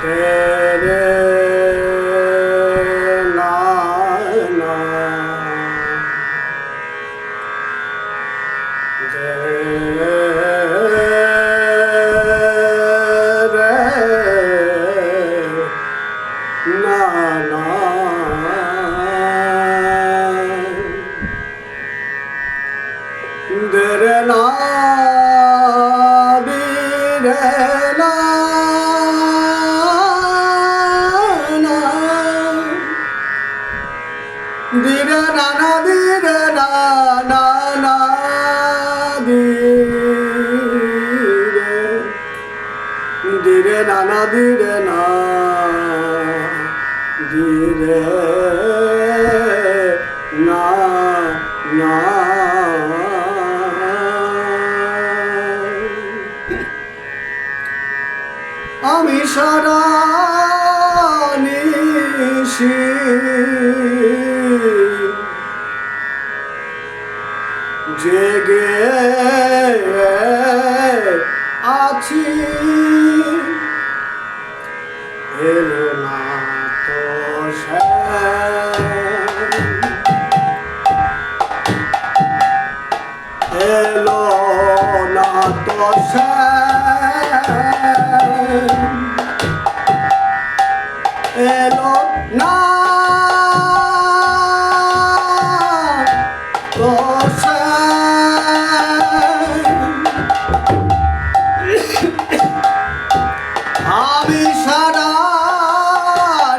तेरे नाना तेरे ना dire na na dire na na na dire na na dire na dire na na আমি সারা নিশি জেগে আছি এলো না তো এলো না তো এলো না তো আমি সারা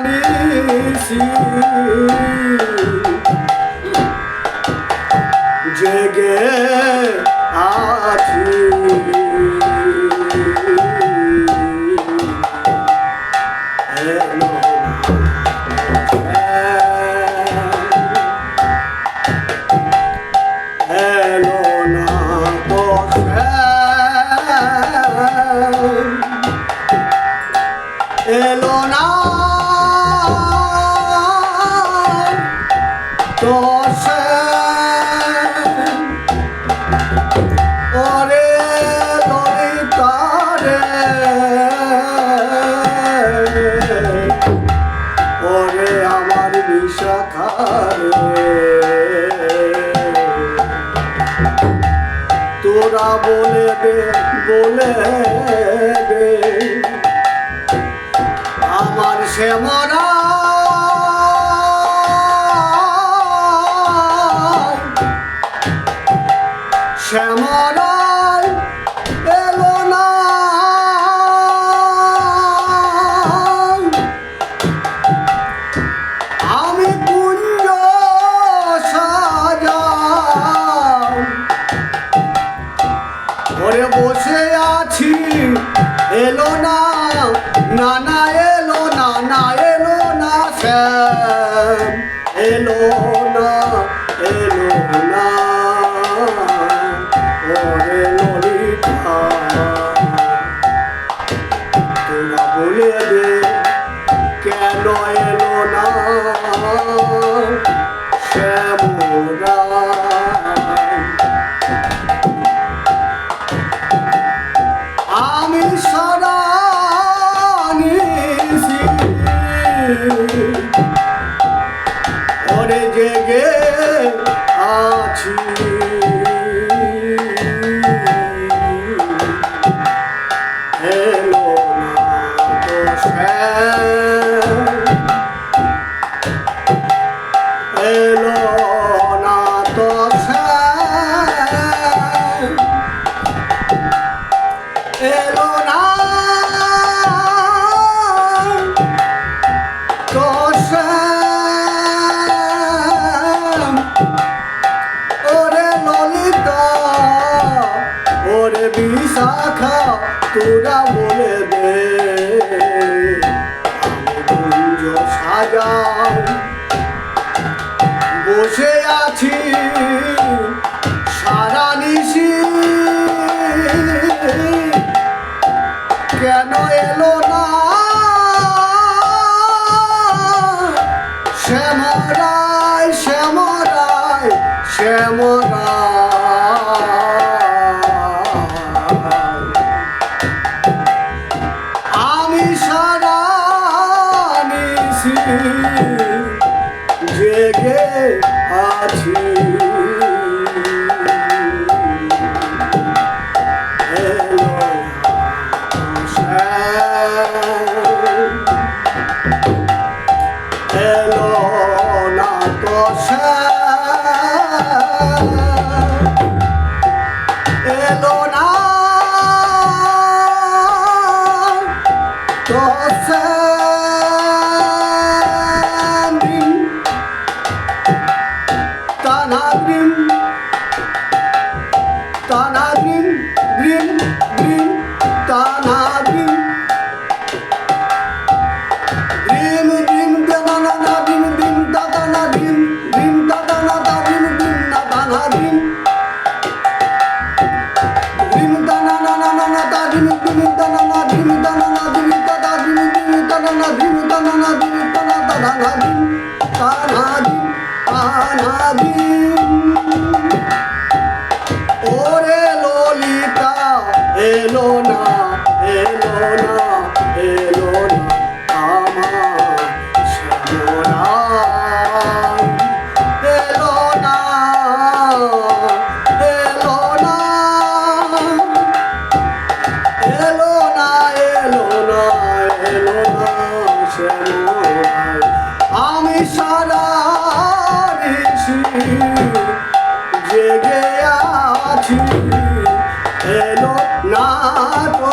নিশি জেগে আছি এলো না তো এলো না তো ওরে ললিতারে ওরে আমার বিশাখারে তোরা বলে দে আমার শ্যামরা শ্যামরাই এলো না আমি কুঞ্জ সাজাই ঘরে বসে আছি এলো না নানা এলো না এলো না শ্যাম এলো না ওরে ললিতা তোরা বলে দে কেন এলো না শ্যামরা আমি সারা নিশি ওরে জেগে আছি এলো না তো এলো না তো এলো না তো ওরে ললিতা ওরে বিশাখা তোরা বলে দে আমি কুঞ্জ সাজাই বসে আছি সারা নিশি কেন এলো না শ্যামরাই শ্যামরাই শ্যামরাই আমি সারা জেগে আছি এলো এলো না তো এলো না তো Tanagrim, Tanagrim, Grim, Grim, Tanagrim, Grim, Grim, Tanana, Grim, Grim, Tatana, Grim, Grim, Tatana, Grim, Grim, Natana, Grim, Grim, Tanana, Nana, Grim, Grim, Tanana, Grim, Tanana, Grim, Tata, Grim, Grim, Tanana, Grim, Tanana, Grim, Tanana, Grim, Tanagrim, Tanagrim. ওরে ললিতা এলো না এলো না এলো না আমার শ্যামরাই এলো না এলো না এলো না এলো না এলো না শ্যামরাই আমি সারা ঋষি জেগে আছি এলো না তো